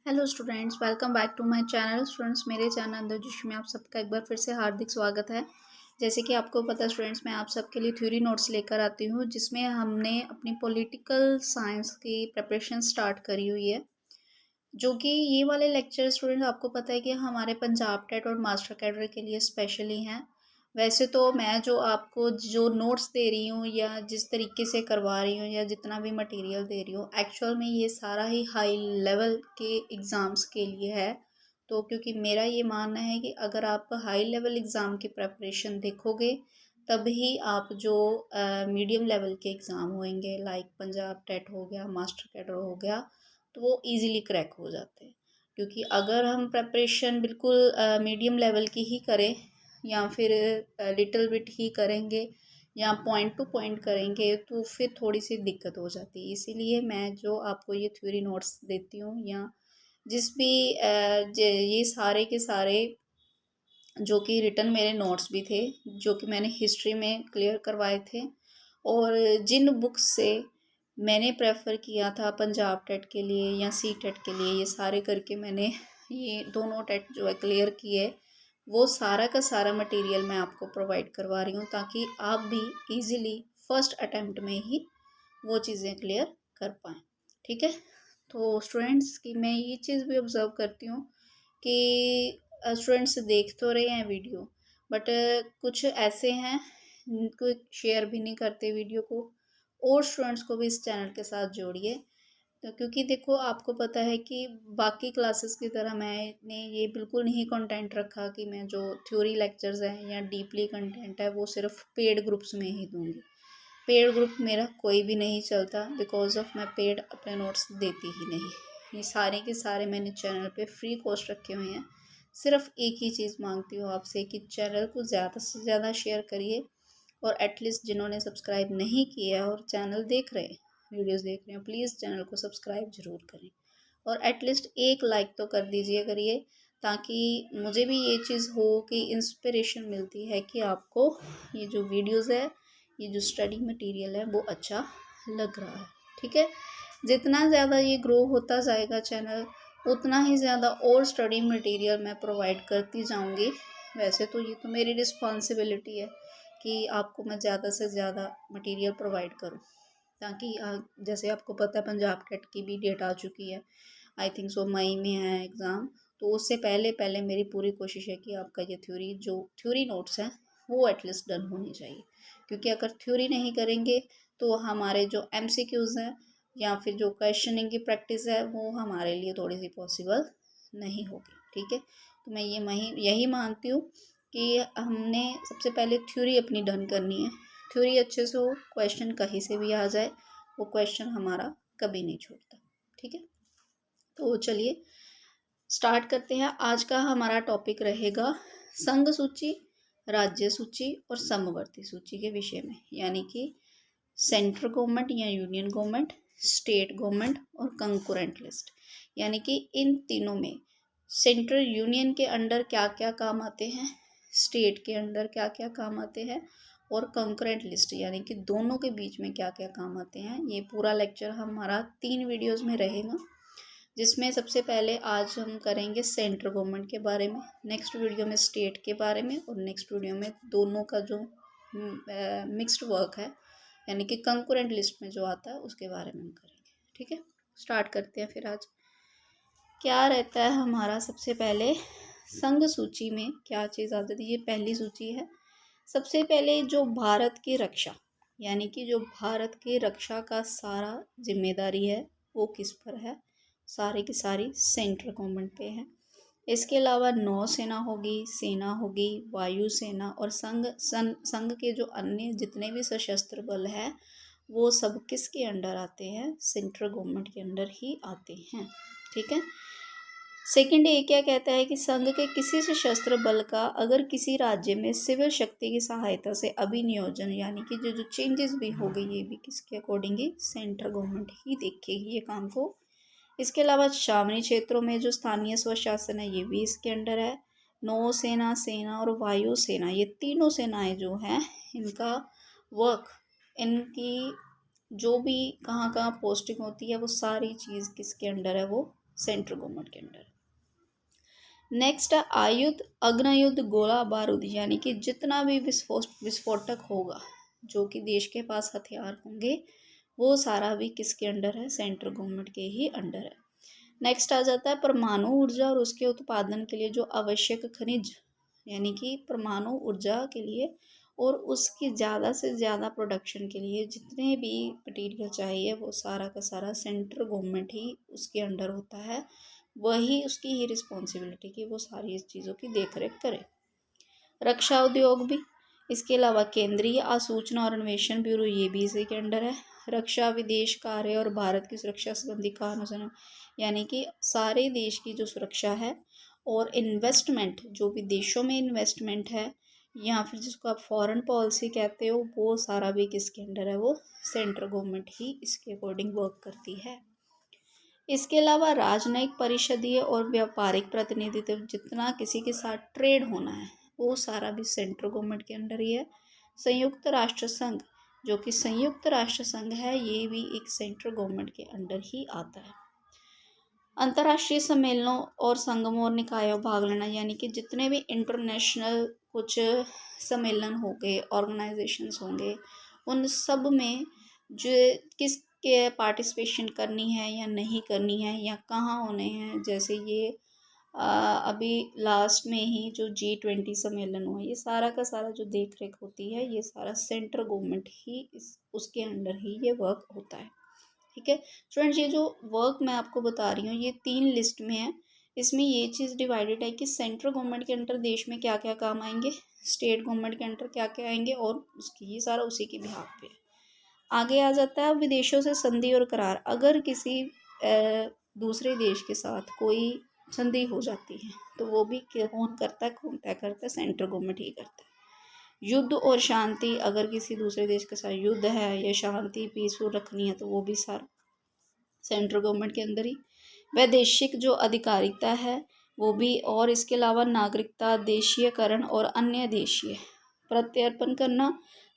Hello students, welcome back to my channel. Students, मेरे channel अंदर जिश में आप सबका एक बार फिर से हार्दिक स्वागत है। जैसे कि आपको पता है स्टूडेंट्स, मैं आप सबके लिए थ्योरी नोट्स लेकर आती हूँ जिसमें हमने अपनी पॉलिटिकल साइंस की प्रिपरेशन स्टार्ट करी हुई है। जो कि ये वाले लेक्चर स्टूडेंट आपको पता है कि हमारे पंजाब टेट और मास्टर कैडर के लिए स्पेशली हैं। वैसे तो मैं जो आपको जो नोट्स दे रही हूँ या जिस तरीके से करवा रही हूँ या जितना भी मटेरियल दे रही हूँ, एक्चुअल में ये सारा ही हाई लेवल के एग्ज़ाम्स के लिए है। तो क्योंकि मेरा ये मानना है कि अगर आप हाई लेवल एग्ज़ाम की प्रेपरेशन देखोगे तभी आप जो मीडियम लेवल के एग्ज़ाम होंगे, लाइक पंजाब टेट हो गया, मास्टर कैडर हो गया, तो वो इजीली क्रैक हो जाते हैं। क्योंकि अगर हम प्रेपरेशन बिल्कुल मीडियम लेवल की ही करें या फिर लिटिल बिट ही करेंगे या पॉइंट टू पॉइंट करेंगे तो फिर थोड़ी सी दिक्कत हो जाती है। इसीलिए मैं जो आपको ये थ्योरी नोट्स देती हूँ या जिस भी ये सारे के सारे जो कि रिटन मेरे नोट्स भी थे, जो कि मैंने हिस्ट्री में क्लियर करवाए थे, और जिन बुक्स से मैंने प्रेफर किया था पंजाब टेट के लिए या सी टेट के लिए, ये सारे करके मैंने ये दोनों टेट जो है क्लियर किए। वो सारा का सारा मटेरियल मैं आपको प्रोवाइड करवा रही हूँ ताकि आप भी इजीली फर्स्ट अटेम्प्ट में ही वो चीज़ें क्लियर कर पाएँ। ठीक है। तो स्टूडेंट्स की मैं ये चीज़ भी ऑब्ज़र्व करती हूँ कि स्टूडेंट्स देख तो रहे हैं वीडियो, बट कुछ ऐसे हैं जिनको शेयर भी नहीं करते वीडियो को। और स्टूडेंट्स को भी इस चैनल के साथ जोड़िए। तो क्योंकि देखो, आपको पता है कि बाकी क्लासेस की तरह मैंने ये बिल्कुल नहीं कंटेंट रखा कि मैं जो थ्योरी लेक्चर्स हैं या डीपली कंटेंट है वो सिर्फ पेड ग्रुप्स में ही दूंगी। पेड ग्रुप मेरा कोई भी नहीं चलता, बिकॉज ऑफ मैं पेड अपने नोट्स देती ही नहीं। ये सारे के सारे मैंने चैनल पे फ्री कोर्स रखे हुए हैं। सिर्फ एक ही चीज़ मांगती हूँ आपसे कि चैनल को ज़्यादा से ज़्यादा शेयर करिए, और एटलीस्ट जिन्होंने सब्सक्राइब नहीं किया है और चैनल देख रहे हैं, वीडियोस देख रहे हैं, प्लीज़ चैनल को सब्सक्राइब ज़रूर करें और एटलीस्ट एक लाइक तो कर दीजिए करिए, ताकि मुझे भी ये चीज़ हो कि इंस्पिरेशन मिलती है कि आपको ये जो वीडियोस है, ये जो स्टडी मटेरियल है वो अच्छा लग रहा है। ठीक है। जितना ज़्यादा ये ग्रो होता जाएगा चैनल, उतना ही ज़्यादा और स्टडी मटेरियल मैं प्रोवाइड करती जाऊंगी। वैसे तो ये तो मेरी रिस्पॉन्सिबिलिटी है कि आपको मैं ज़्यादा से ज़्यादा मटेरियल प्रोवाइड करूं, ताकि जैसे आपको पता है पंजाब टेट की भी डेट आ चुकी है। आई थिंक सो मई में है एग्ज़ाम। तो उससे पहले पहले मेरी पूरी कोशिश है कि आपका ये थ्योरी नोट्स हैं वो एटलीस्ट डन होनी चाहिए। क्योंकि अगर थ्योरी नहीं करेंगे तो हमारे जो एमसीक्यूज़ हैं या फिर जो क्वेश्चनिंग की प्रैक्टिस है वो हमारे लिए थोड़ी सी पॉसिबल नहीं होगी। ठीक है। तो मैं यही मानती हूँ कि हमने सबसे पहले थ्योरी अपनी डन करनी है। थ्योरी अच्छे से हो, क्वेश्चन कहीं से भी आ जाए, वो क्वेश्चन हमारा कभी नहीं छूटता। ठीक है। तो चलिए स्टार्ट करते हैं। आज का हमारा टॉपिक रहेगा संघ सूची, राज्य सूची और समवर्ती सूची के विषय में, यानी कि सेंट्रल गवर्नमेंट या यूनियन गवर्नमेंट, स्टेट गवर्नमेंट और कंकरेंट लिस्ट। यानी कि इन तीनों में सेंट्रल यूनियन के अंडर क्या क्या काम आते हैं, स्टेट के अंडर क्या क्या काम आते हैं, और कंकरेंट लिस्ट यानी कि दोनों के बीच में क्या क्या काम आते हैं। ये पूरा लेक्चर हमारा 3 वीडियोस में रहेगा, जिसमें सबसे पहले आज हम करेंगे सेंट्रल गवर्नमेंट के बारे में, नेक्स्ट वीडियो में स्टेट के बारे में, और नेक्स्ट वीडियो में दोनों का जो मिक्स्ड वर्क है यानी कि कंकरेंट लिस्ट में जो आता है उसके बारे में हम करेंगे। ठीक है। स्टार्ट करते हैं फिर। आज क्या रहता है हमारा, सबसे पहले संघ सूची में क्या चीज़ आ जाती है। ये पहली सूची है। सबसे पहले जो भारत की रक्षा, यानी कि जो भारत की रक्षा का सारा जिम्मेदारी है वो किस पर है, सारी की सारी सेंट्रल गवर्नमेंट पे है। इसके अलावा नौसेना होगी, सेना होगी, वायु सेना और संघ के जो अन्य जितने भी सशस्त्र बल है वो सब किसके अंडर आते हैं, सेंट्रल गवर्नमेंट के अंडर ही आते हैं। ठीक है। सेकंड ये क्या कहता है कि संघ के किसी सशस्त्र बल का अगर किसी राज्य में सिविल शक्ति की सहायता से अभिनियोजन, यानी कि जो जो चेंजेस भी हो गई, ये भी किसके अकॉर्डिंग, सेंट्रल गवर्नमेंट ही देखेगी ये काम को। इसके अलावा छावनी क्षेत्रों में जो स्थानीय स्वशासन है ये भी इसके अंडर है। नौसेना, सेना और वायु सेना, ये तीनों सेनाएं जो हैं इनका वर्क, इनकी जो भी कहाँ कहाँ पोस्टिंग होती है वो सारी चीज़ किसके अंडर है, वो सेंट्रल गवर्नमेंट के अंडर। नेक्स्ट है आयुध, अग्नयुद्ध, गोला बारूद, यानी कि जितना भी विस्फोटक होगा, जो कि देश के पास हथियार होंगे, वो सारा भी किसके अंडर है? सेंट्रल गवर्नमेंट के ही अंडर है। नेक्स्ट आ जाता है परमाणु ऊर्जा और उसके उत्पादन के लिए जो आवश्यक खनिज, यानी कि परमाणु ऊर्जा के लिए और उसकी ज़्यादा से ज़्यादा प्रोडक्शन के लिए जितने भी मटीरियल चाहिए, वो सारा का सारा सेंट्रल गवर्नमेंट ही उसके अंडर होता है। वही उसकी ही रिस्पॉन्सिबिलिटी कि वो सारी इस चीज़ों की देख रेख करे। रक्षा उद्योग भी, इसके अलावा केंद्रीय आसूचना और अन्वेषण ब्यूरो, ये भी इसी के अंडर है। रक्षा, विदेश कार्य और भारत की सुरक्षा संबंधी कानून, यानी कि सारे देश की जो सुरक्षा है और इन्वेस्टमेंट, जो भी देशों में इन्वेस्टमेंट है या फिर जिसको आप फॉरेन पॉलिसी कहते हो, वो सारा भी किसके अंडर है? वो सेंट्रल गवर्नमेंट ही इसके अकॉर्डिंग वर्क करती है। इसके अलावा राजनयिक, परिषदीय और व्यापारिक प्रतिनिधित्व, जितना किसी के साथ ट्रेड होना है, वो सारा भी सेंट्रल गवर्नमेंट के अंडर ही है। संयुक्त राष्ट्र संघ, जो कि संयुक्त राष्ट्र संघ है, ये भी एक सेंट्रल गवर्नमेंट के अंडर ही आता है। अंतर्राष्ट्रीय सम्मेलनों और संगमों और निकायों भाग लेना, यानी कि जितने भी इंटरनेशनल कुछ सम्मेलन होंगे, ऑर्गेनाइजेशंस होंगे, उन सब में जो किसके पार्टिसिपेशन करनी है या नहीं करनी है या कहाँ होने हैं। जैसे ये अभी लास्ट में ही जो G20 सम्मेलन हुआ, ये सारा का सारा जो देख रेख होती है, ये सारा सेंट्रल गवर्नमेंट ही उसके अंडर ही ये वर्क होता है। ठीक है स्टूडेंट्स, ये जो वर्क मैं आपको बता रही हूँ, ये 3 लिस्ट में है। इसमें ये चीज़ डिवाइडेड है कि सेंट्रल गवर्नमेंट के अंडर देश में क्या क्या काम आएंगे, स्टेट गवर्नमेंट के अंडर क्या क्या आएंगे, और उसकी ये सारा उसी के बिहाफ पे है। आगे आ जाता है विदेशों से संधि और करार। अगर किसी दूसरे देश के साथ कोई संधि हो जाती है, तो वो भी कौन करता है? कौन तय करता है? सेंट्रल गवर्नमेंट ही करता है। युद्ध और शांति, अगर किसी दूसरे देश के साथ युद्ध है या शांति पीसफुल रखनी है, तो वो भी सारा सेंट्रल गवर्नमेंट के अंदर ही। वैदेशिक जो अधिकारिता है वो भी, और इसके अलावा नागरिकता, देशीयकरण और अन्य देशीय प्रत्यर्पण करना,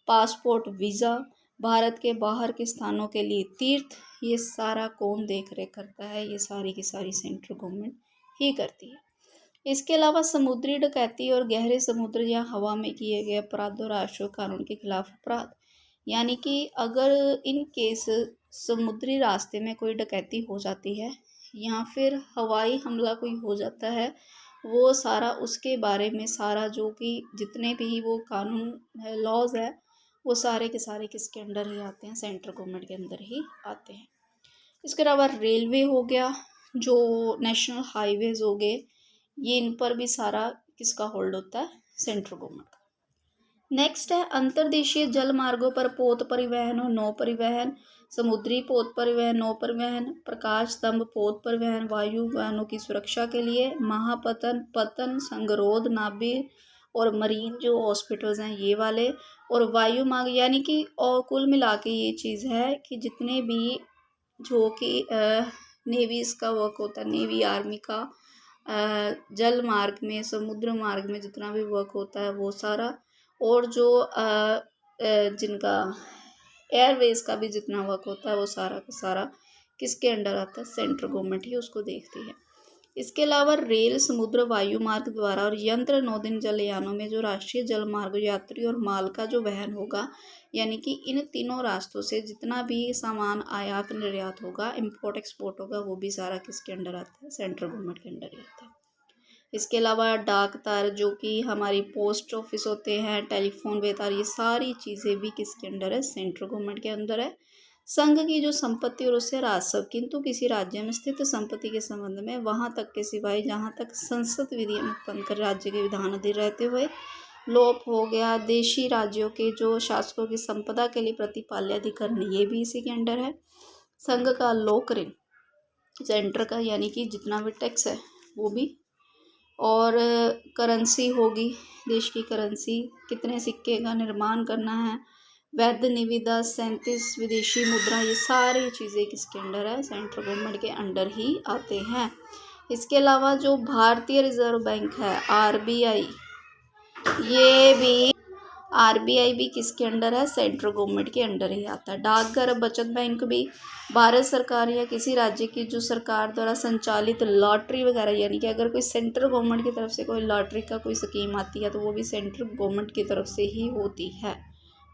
पासपोर्ट, वीज़ा, भारत के बाहर के स्थानों के लिए तीर्थ, ये सारा कौन देख रेख करता है? ये सारी की सारी सेंट्रल गवर्नमेंट ही करती है। इसके अलावा समुद्री डकैती और गहरे समुद्र या हवा में किए गए अपराधों, राष्ट्रीय कानून के खिलाफ अपराध, यानी कि अगर इन केस समुद्री रास्ते में कोई डकैती हो जाती है या फिर हवाई हमला कोई हो जाता है, वो सारा उसके बारे में सारा जो कि जितने भी वो कानून है, लॉज है, वो सारे के सारे किसके अंडर ही आते हैं? सेंट्रल गवर्नमेंट के अंदर ही आते हैं। इसके अलावा रेलवे हो गया, जो नेशनल हाईवेज हो गए, ये इन पर भी सारा किसका होल्ड होता है? सेंट्रल गवर्नमेंट का। नेक्स्ट है अंतर्देशीय जल मार्गों पर पोत परिवहन और नौ परिवहन, समुद्री पोत परिवहन, नौ परिवहन, प्रकाश स्तंभ पोत परिवहन, वायु वाहनों की सुरक्षा के लिए, महापतन, पतन, संगरोध, नाभिक और मरीन जो हॉस्पिटल्स हैं ये वाले, और वायु मार्ग, यानी कि और कुल मिला के ये चीज़ है कि जितने भी जो कि नेवी इसका वर्क होता है, नेवी आर्मी का जल मार्ग में, समुद्र मार्ग में जितना भी वर्क होता है वो सारा, और जो जिनका एयरवेज का भी जितना वर्क होता है, वो सारा का सारा किसके अंडर आता है? सेंट्रल गवर्नमेंट ही उसको देखती है। इसके अलावा रेल, समुद्र, वायु मार्ग द्वारा और यंत्र नौदिन जलयानों में जो राष्ट्रीय जल मार्ग यात्री और माल का जो वहन होगा, यानी कि इन तीनों रास्तों से जितना भी सामान आयात निर्यात होगा, इम्पोर्ट एक्सपोर्ट होगा, वो भी सारा किसके अंडर आता है? सेंट्रल गवर्नमेंट के अंडर ही आता है। इसके अलावा डाक तार, जो कि हमारी पोस्ट ऑफिस होते हैं, टेलीफोन बेतार, ये सारी चीज़ें भी किसके अंडर है? सेंट्रल गवर्नमेंट के अंदर है। संघ की जो संपत्ति और उससे राजस्व, किंतु किसी राज्य में स्थित संपत्ति के संबंध में वहां तक के सिवाय जहां तक संसद विधि उत्पन्न कर राज्य के विधान अधीन रहते हुए लोप हो गया। देशी राज्यों के जो शासकों की संपदा के लिए प्रतिपाल्य अधिकरण, ये भी इसी के अंडर है। संघ का लोक ऋण, सेंटर का, यानी कि जितना भी टैक्स है वो भी, और करेंसी होगी, देश की करेंसी, कितने सिक्के का निर्माण करना है, वैध निविदा, 37 विदेशी मुद्रा, ये सारी चीज़ें किसके अंडर है? सेंट्रल गवर्नमेंट के अंडर ही आते हैं। इसके अलावा जो भारतीय रिजर्व बैंक है RBI, ये भी आरबीआई भी किसके अंडर है? सेंट्रल गवर्नमेंट के अंडर ही आता है। डाकघर बचत बैंक भी भारत सरकार या किसी राज्य की जो सरकार द्वारा संचालित लॉटरी वगैरह, यानी कि अगर कोई सेंट्रल गवर्नमेंट की तरफ से कोई लॉटरी का कोई स्कीम आती है तो वो भी सेंट्रल गवर्नमेंट की तरफ से ही होती है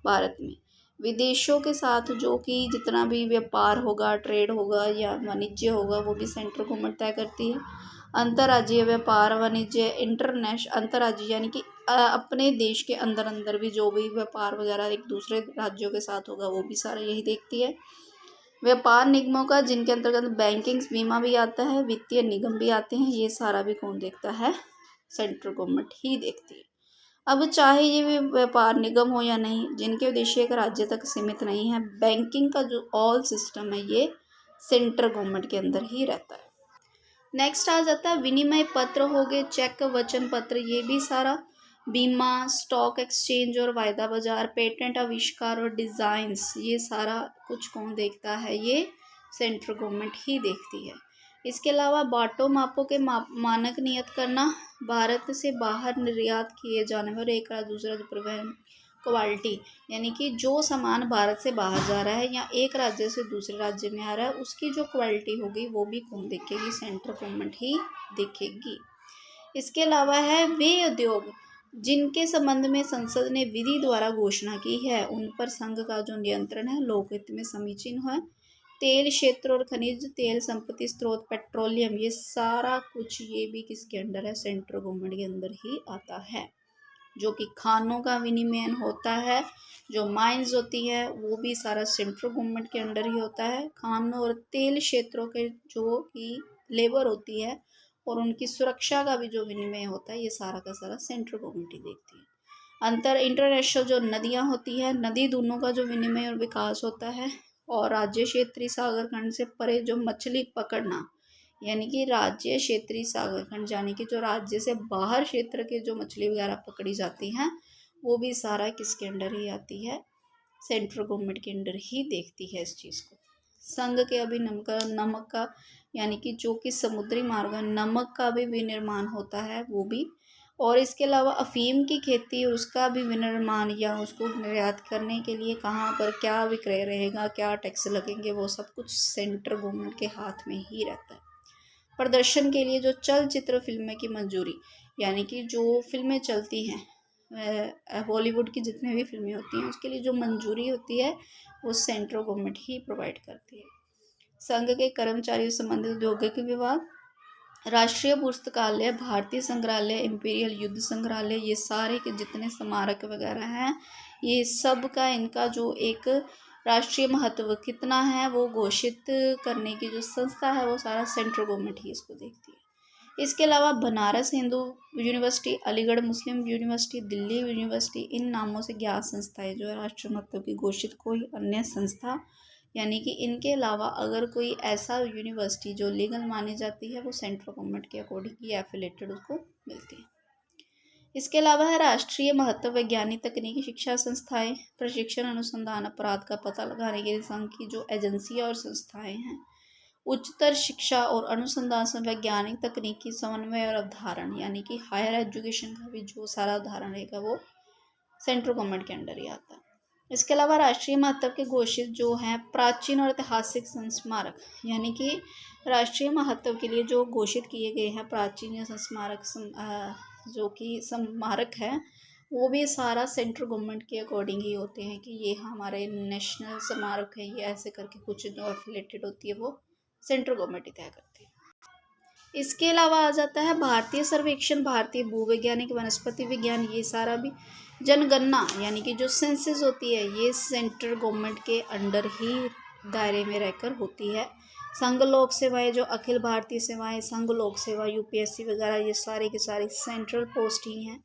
भारत में। विदेशों के साथ जो कि जितना भी व्यापार होगा, ट्रेड होगा या वाणिज्य होगा, वो भी सेंट्रल गवर्नमेंट तय करती है। अंतर्राज्यीय व्यापार वाणिज्य, अंतर्राज्यीय यानी कि अपने देश के अंदर अंदर भी जो भी व्यापार वगैरह एक दूसरे राज्यों के साथ होगा वो भी सारा यही देखती है। व्यापार निगमों का, जिनके अंतर्गत बैंकिंग बीमा भी आता है, वित्तीय निगम भी आते हैं, ये सारा भी कौन देखता है? सेंट्रल गवर्नमेंट ही देखती है। अब चाहे ये भी व्यापार निगम हो या नहीं, जिनके उद्देश्य एक राज्य तक सीमित नहीं है, बैंकिंग का जो ऑल सिस्टम है ये सेंट्रल गवर्नमेंट के अंदर ही रहता है। नेक्स्ट आ जाता है विनिमय पत्र हो गए, चेक, वचन पत्र, ये भी सारा, बीमा, स्टॉक एक्सचेंज और वायदा बाजार, पेटेंट, आविष्कार और डिज़ाइंस, ये सारा कुछ कौन देखता है? ये सेंट्रल गवर्नमेंट ही देखती है। इसके अलावा बाटो मापों के मानक नियत करना, भारत से बाहर निर्यात किए जाने वाले एक दूसरा जो परिवहन, क्वालिटी, यानी कि जो सामान भारत से बाहर जा रहा है या एक राज्य से दूसरे राज्य में आ रहा है उसकी जो क्वालिटी होगी वो भी कौन देखेगी? सेंट्रल गवर्नमेंट ही देखेगी। इसके अलावा है वे उद्योग जिनके संबंध में संसद ने विधि द्वारा घोषणा की है, उन पर संघ का जो नियंत्रण है लोकहित में समीचीन है। तेल क्षेत्र और खनिज तेल संपत्ति स्रोत, पेट्रोलियम, ये सारा कुछ ये भी किसके अंडर है? सेंट्रल गवर्नमेंट के अंदर ही आता है। जो कि खानों का विनिमय होता है, जो माइंस होती है वो भी सारा सेंट्रल गवर्नमेंट के अंडर ही होता है। खानों और तेल क्षेत्रों के जो कि लेबर होती है और उनकी सुरक्षा का भी जो विनिमय होता है ये सारा का सारा सेंट्रल गवर्नमेंट ही देखती है। इंटरनेशनल जो नदियाँ होती है, नदी दोनों का जो विनिमय और विकास होता है, और राज्य क्षेत्रीय सागर खंड से परे जो मछली पकड़ना, यानी कि राज्य क्षेत्रीय सागर खंड यानी कि जो राज्य से बाहर क्षेत्र के जो मछली वगैरह पकड़ी जाती हैं वो भी सारा किसके अंडर ही आती है? सेंट्रल गवर्नमेंट के अंडर ही देखती है इस चीज़ को। संघ के अभी नमक का यानी कि जो कि समुद्री मार्ग नमक का भी विनिर्माण होता है वो भी, और इसके अलावा अफीम की खेती उसका भी विनिर्माण या उसको निर्यात करने के लिए कहाँ पर क्या विक्रय रहेगा, क्या टैक्स लगेंगे, वो सब कुछ सेंट्रल गवर्नमेंट के हाथ में ही रहता है। प्रदर्शन के लिए जो चलचित्र फिल्में की मंजूरी, यानी कि जो फिल्में चलती हैं बॉलीवुड की जितने भी फिल्में होती हैं उसके लिए जो मंजूरी होती है वो सेंट्रल गवर्नमेंट ही प्रोवाइड करती है। संघ के कर्मचारियों से संबंधित औद्योगिक विभाग, राष्ट्रीय पुस्तकालय, भारतीय संग्रहालय, इंपीरियल युद्ध संग्रहालय, ये सारे के जितने स्मारक वगैरह हैं ये सब का इनका जो एक राष्ट्रीय महत्व कितना है वो घोषित करने की जो संस्था है वो सारा सेंट्रल गवर्नमेंट ही इसको देखती है। इसके अलावा बनारस हिंदू यूनिवर्सिटी, अलीगढ़ मुस्लिम यूनिवर्सिटी, दिल्ली यूनिवर्सिटी, इन नामों से ज्ञात संस्थाएं जो है राष्ट्रीय महत्व की घोषित कोई अन्य संस्था, यानी कि इनके अलावा अगर कोई ऐसा यूनिवर्सिटी जो लीगल मानी जाती है वो सेंट्रल गवर्नमेंट के अकॉर्डिंग ही एफिलेटेड उसको मिलती है। इसके अलावा है राष्ट्रीय महत्व वैज्ञानिक तकनीकी शिक्षा संस्थाएं, प्रशिक्षण, अनुसंधान, अपराध का पता लगाने के लिए संघ की जो एजेंसियां और संस्थाएं हैं, उच्चतर शिक्षा और अनुसंधान से वैज्ञानिक तकनीकी समन्वय और अवधारण, यानी कि हायर एजुकेशन का भी जो सारा उदाहरण रहेगा वो सेंट्रल गवर्नमेंट के अंडर ही आता है। इसके अलावा राष्ट्रीय महत्व के घोषित जो हैं प्राचीन और ऐतिहासिक स्मारक, यानी कि राष्ट्रीय महत्व के लिए जो घोषित किए गए हैं प्राचीन या स्मारक जो कि स्मारक है वो भी सारा सेंट्रल गवर्नमेंट के अकॉर्डिंग ही होते हैं कि ये हमारे नेशनल स्मारक है, ये ऐसे करके कुछ जो एफिलेटेड होती है वो सेंट्रल गवर्नमेंट ही तय करती है। इसके अलावा आ जाता है भारतीय सर्वेक्षण, भारतीय भूवैज्ञानिक, वनस्पति विज्ञान, ये सारा भी। जनगणना यानी कि जो सेंसस होती है ये सेंट्रल गवर्नमेंट के अंडर ही दायरे में रहकर होती है। संघ लोक सेवाएं जो अखिल भारतीय सेवाएं, संघ लोक सेवा, यूपीएससी वगैरह, ये सारी की सारी सेंट्रल पोस्ट ही हैं।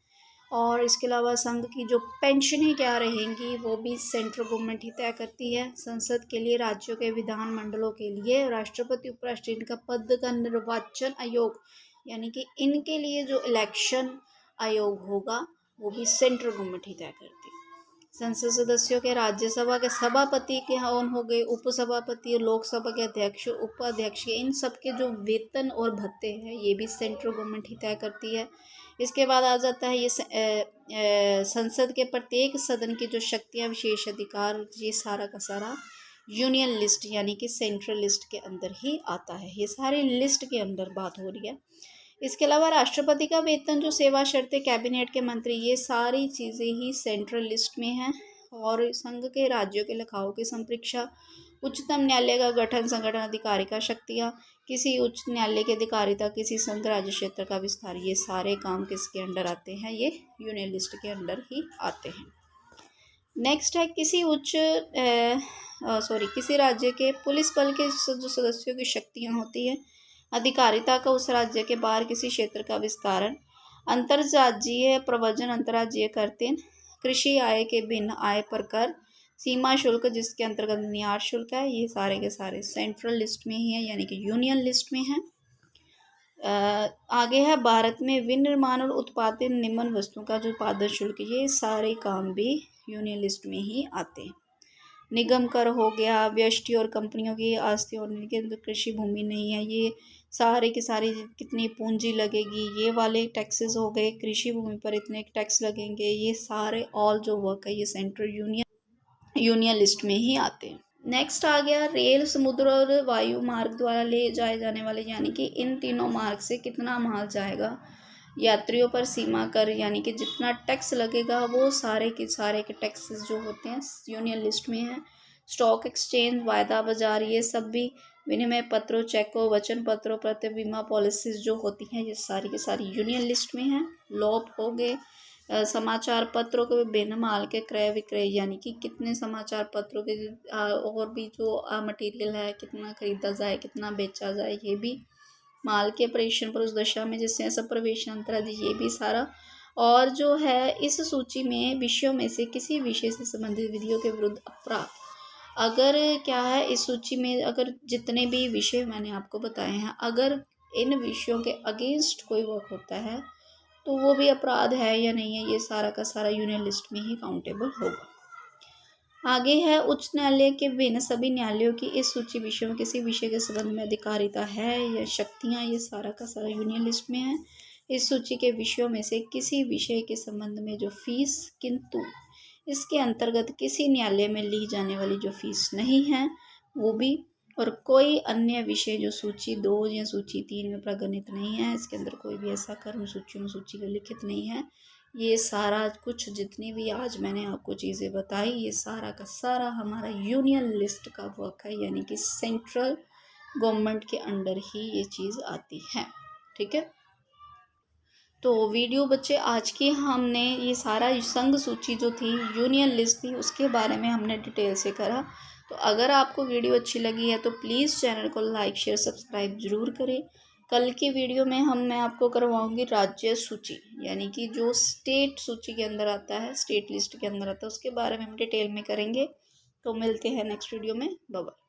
और इसके अलावा संघ की जो पेंशनें क्या रहेंगी वो भी सेंट्रल गवर्नमेंट ही तय करती है। संसद के लिए, राज्यों के विधानमंडलों के लिए, राष्ट्रपति, उपराष्ट्रपति, इनका पद का निर्वाचन आयोग, यानी कि इनके लिए जो इलेक्शन आयोग होगा वो भी सेंट्रल गवर्नमेंट ही तय करती है। संसद सदस्यों के राज्यसभा के सभापति के कौन हो गए, उपसभापति और लोकसभा के अध्यक्ष उपाध्यक्ष के, इन सब के जो वेतन और भत्ते हैं ये भी सेंट्रल गवर्नमेंट ही तय करती है। इसके बाद आ जाता है ये संसद के प्रत्येक सदन की जो शक्तियाँ विशेष अधिकार, ये सारा का सारा यूनियन लिस्ट यानी कि सेंट्रल लिस्ट के अंदर ही आता है। ये सारी लिस्ट के अंदर बात हो रही है। इसके अलावा राष्ट्रपति का वेतन, जो सेवा शर्तें, कैबिनेट के मंत्री, ये सारी चीज़ें ही सेंट्रल लिस्ट में हैं। और संघ के राज्यों के लेखाओं की संप्रेक्षा, उच्चतम न्यायालय का गठन, संगठन, अधिकारिका शक्तियाँ, किसी उच्च न्यायालय की अधिकारिता, किसी संघ राज्य क्षेत्र का विस्तार, ये सारे काम किसके अंडर आते हैं, ये यूनियन लिस्ट के अंडर ही आते हैं। नेक्स्ट है किसी राज्य के पुलिस बल के जो सदस्यों की शक्तियाँ होती है, अधिकारिता का उस राज्य के बाहर किसी क्षेत्र का विस्तारण, अंतर्राज्यीय प्रव्रजन, अंतर्राज्यीय करतें, कृषि आय के भिन्न आय पर कर, सीमा शुल्क जिसके अंतर्गत निर्यात शुल्क है, ये सारे के सारे सेंट्रल लिस्ट में ही है यानी कि यूनियन लिस्ट में है। आगे है भारत में विनिर्माण और उत्पादित निम्न वस्तुओं का जो उत्पादन शुल्क, ये सारे काम भी यूनियन लिस्ट में ही आते हैं। निगम कर हो गया, व्यष्टि और कंपनियों की आस्ती होने के कृषि भूमि नहीं है, ये सारे की सारी कितनी पूंजी लगेगी, ये वाले टैक्सेस हो गए, कृषि भूमि पर इतने टैक्स लगेंगे, ये सारे ऑल जो वर्क है ये सेंट्रल यूनियन लिस्ट में ही आते हैं। नेक्स्ट आ गया रेल, समुद्र और वायु मार्ग द्वारा ले जाए जाने वाले, यानी कि इन तीनों मार्ग से कितना माल जाएगा, यात्रियों पर सीमा कर यानी कि जितना टैक्स लगेगा, वो सारे के टैक्सेस जो होते हैं यूनियन लिस्ट में है। स्टॉक एक्सचेंज, वायदा बाजार, ये सब भी, विनिमय पत्रों, चेकों, वचन पत्रों, प्रति बीमा पॉलिसीज जो होती हैं, ये सारी की सारी यूनियन लिस्ट में है। लोप हो गए, समाचार पत्रों के भिन्न माल के क्रय विक्रय, यानी कि कितने समाचार पत्रों के और भी जो मटेरियल है कितना खरीदा जाए, कितना बेचा जाए, ये भी माल के प्रेषण पर उस दशा में जिससे ऐसा प्रवेश अंतराधि, ये भी सारा। और जो है इस सूची में विषयों में से किसी विषय से संबंधित विधियों के विरुद्ध अपराध, अगर क्या है इस सूची में अगर जितने भी विषय मैंने आपको बताए हैं, अगर इन विषयों के अगेंस्ट कोई वर्क होता है तो वो भी अपराध है या नहीं है, ये सारा का सारा यूनियन लिस्ट में ही काउंटेबल होगा। आगे है उच्च न्यायालय के भिन्न सभी न्यायालयों की इस सूची विषयों में किसी विषय के संबंध में अधिकारिता है या शक्तियाँ, ये सारा का सारा यूनियन लिस्ट में है। इस सूची के विषयों में से किसी विषय के संबंध में जो फीस, किंतु इसके अंतर्गत किसी न्यायालय में ली जाने वाली जो फीस नहीं है वो भी, और कोई अन्य विषय जो सूची 2 या सूची 3 में प्रगणित नहीं है, इसके अंदर कोई भी ऐसा कर्म सूची में सूची का लिखित नहीं है। ये सारा कुछ जितनी भी आज मैंने आपको चीज़ें बताई, ये सारा का सारा हमारा यूनियन लिस्ट का वर्क है, यानी कि सेंट्रल गवर्नमेंट के अंडर ही ये चीज़ आती है। ठीक है, तो वीडियो बच्चे आज की हमने ये सारा संघ सूची जो थी, यूनियन लिस्ट थी, उसके बारे में हमने डिटेल से करा। तो अगर आपको वीडियो अच्छी लगी है तो प्लीज़ चैनल को लाइक, शेयर, सब्सक्राइब ज़रूर करें। कल की वीडियो में मैं आपको करवाऊंगी राज्य सूची, यानी कि जो स्टेट सूची के अंदर आता है, स्टेट लिस्ट के अंदर आता है, उसके बारे में हम डिटेल में करेंगे। तो मिलते हैं नेक्स्ट वीडियो में, बाय बाय।